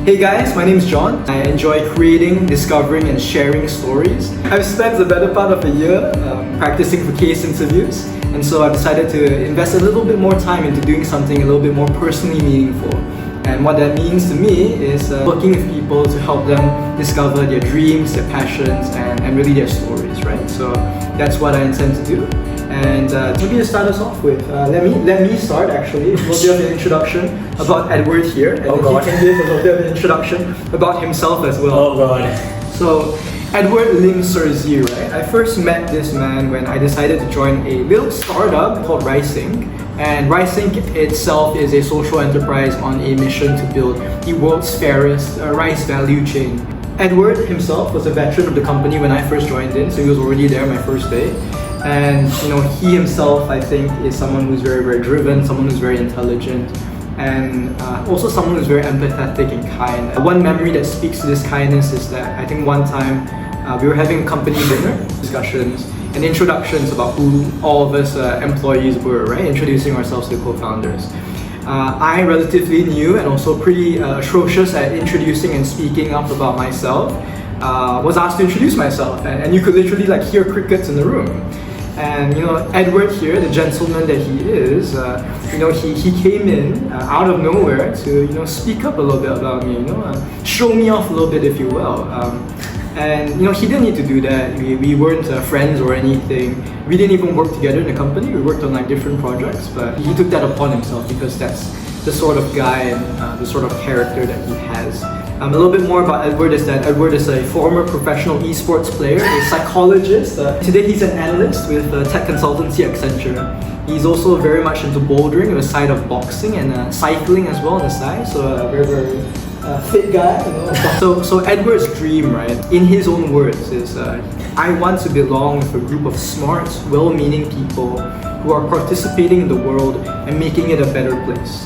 Hey guys, my name is John. I enjoy creating, discovering and sharing stories. I've spent the better part of a year practicing for case interviews, and so I've decided to invest a little bit more time into doing something a little bit more personally meaningful. And what that means to me is working with people to help them discover their dreams, their passions, and really their stories, right? So that's what I intend to do. And maybe to start us off with, let me start actually. A little bit of an introduction about Edward here, and he can give a little bit of an introduction about himself as well. Oh God. So, Edward Lim Serzi, right? I first met this man when I decided to join a little startup called Rising. And Rising itself is a social enterprise on a mission to build the world's fairest rice value chain. Edward himself was a veteran of the company when I first joined in, so he was already there my first day. And he himself, I think, is someone who's very, very driven, someone who's very intelligent, and also someone who's very empathetic and kind. One memory that speaks to this kindness is that I think one time we were having a company dinner, discussions and introductions about who all of us employees were, right? Introducing ourselves to the co-founders. I relatively new and also pretty atrocious at introducing and speaking up about myself. Was asked to introduce myself, and you could literally hear crickets in the room. And Edward here, the gentleman that he is, he came in out of nowhere to speak up a little bit about me, show me off a little bit, if you will. And he didn't need to do that. We weren't friends or anything. We didn't even work together in the company. We worked on different projects, but he took that upon himself because that's the sort of guy and the sort of character that he has. A little bit more about Edward is that Edward is a former professional esports player, a psychologist. Today he's an analyst with tech consultancy Accenture. He's also very much into bouldering, the side of boxing, and cycling as well on the side. So a very, very fit guy. So Edward's dream, right, in his own words, is I want to belong with a group of smart, well-meaning people who are participating in the world and making it a better place.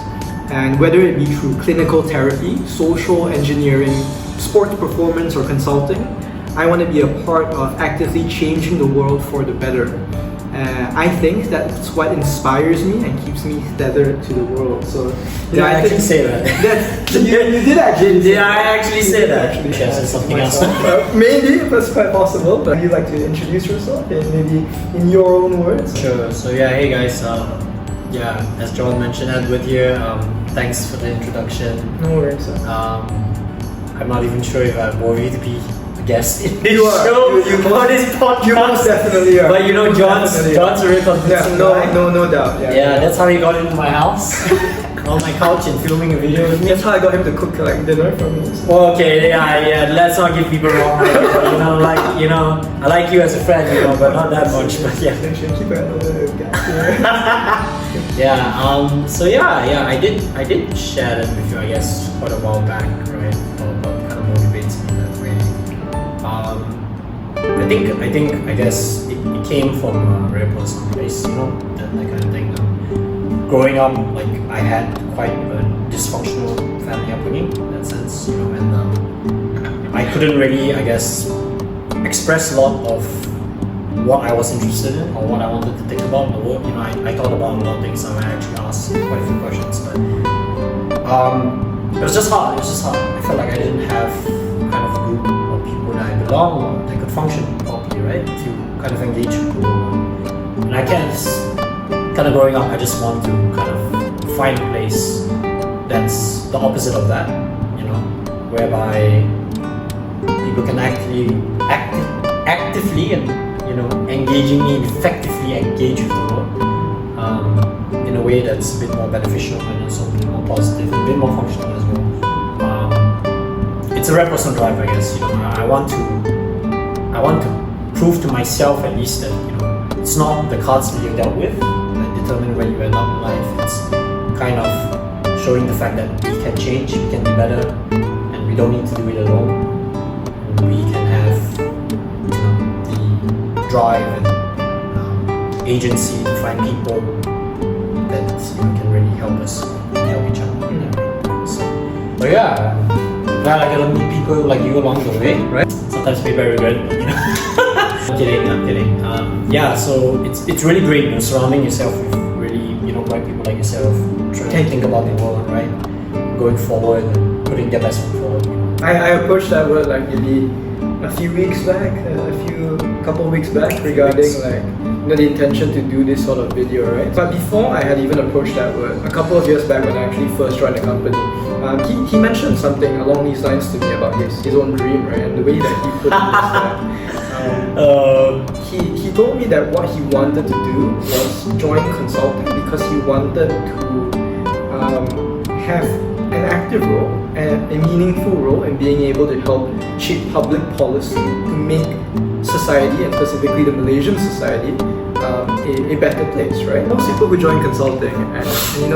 And whether it be through clinical therapy, social engineering, sports performance, or consulting, I want to be a part of actively changing the world for the better. I think that's what inspires me and keeps me tethered to the world. So, did I actually say that? You did actually. Did I actually say that? Actually, said something else. Maybe that's quite possible. But you'd like to introduce yourself, maybe in your own words. Sure. So hey guys. As John mentioned, Edward here. Thanks for the introduction. No worries. I'm not even sure if I'm worthy to be a guest in this you are. show. You this podcast. You most definitely are. But John's a real convincing guy. No doubt. Yeah, that's how he got into my house. On my couch and filming a video with me. That's how I got him to cook dinner for me. Well, okay, yeah. Let's not give people wrong ideas. I like you as a friend, but not that much. But yeah. Keep it another Yeah. I did share that with you, I guess, quite a while back, right? What kind of motivates me that way. I guess it came from a very personal place, that kind of thing. Growing up, I had quite a dysfunctional family upbringing in that sense, and I couldn't really, I guess, express a lot of what I was interested in or what I wanted to think about in the world. I thought about a lot of things, and I actually asked quite a few questions, but it was just hard. I felt like I didn't have kind of a group of people that I belong or that could function properly, right, to kind of engage with the world. And I guess, kind of growing up, I just want to kind of find a place that's the opposite of that, whereby people can actively and engagingly and effectively engage with the world in a way that's a bit more beneficial and also a bit more positive and a bit more functional as well. It's a very personal drive, I guess. I want to prove to myself at least that it's not the cards that you're dealt with that determine where you end up in life. It's kind of showing the fact that we can change, we can be better, and we don't need to do it alone. We can have the drive and agency to find people that can really help us and help each other. But glad I got to meet people like you along the way, right? Sometimes maybe I regret it, but I'm kidding. So it's really great, surrounding yourself with really, bright people like yourself, trying to think about the world, right? Going forward. putting their best foot forward. I approached that word like maybe a few weeks back, couple of weeks back regarding like the intention to do this sort of video, right? But before I had even approached that word, a couple of years back when I actually first joined the company, he mentioned something along these lines to me about his own dream, right? And the way that he put it is that he told me that what he wanted to do was join consulting because he wanted to have an active role and a meaningful role in being able to help shape public policy to make society, and specifically the Malaysian society, a better place, right? Most people who join consulting, and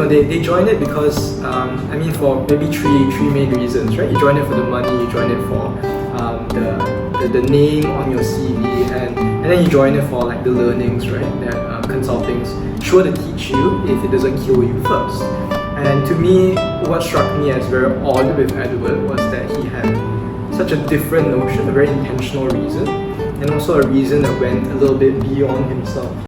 they join it because for maybe three main reasons, right? You join it for the money, you join it for the name on your CV, and then you join it for like the learnings, right? That consulting's sure to teach you if it doesn't kill you first. And to me, what struck me as very odd with Edward was that he had such a different notion, a very intentional reason, and also a reason that went a little bit beyond himself.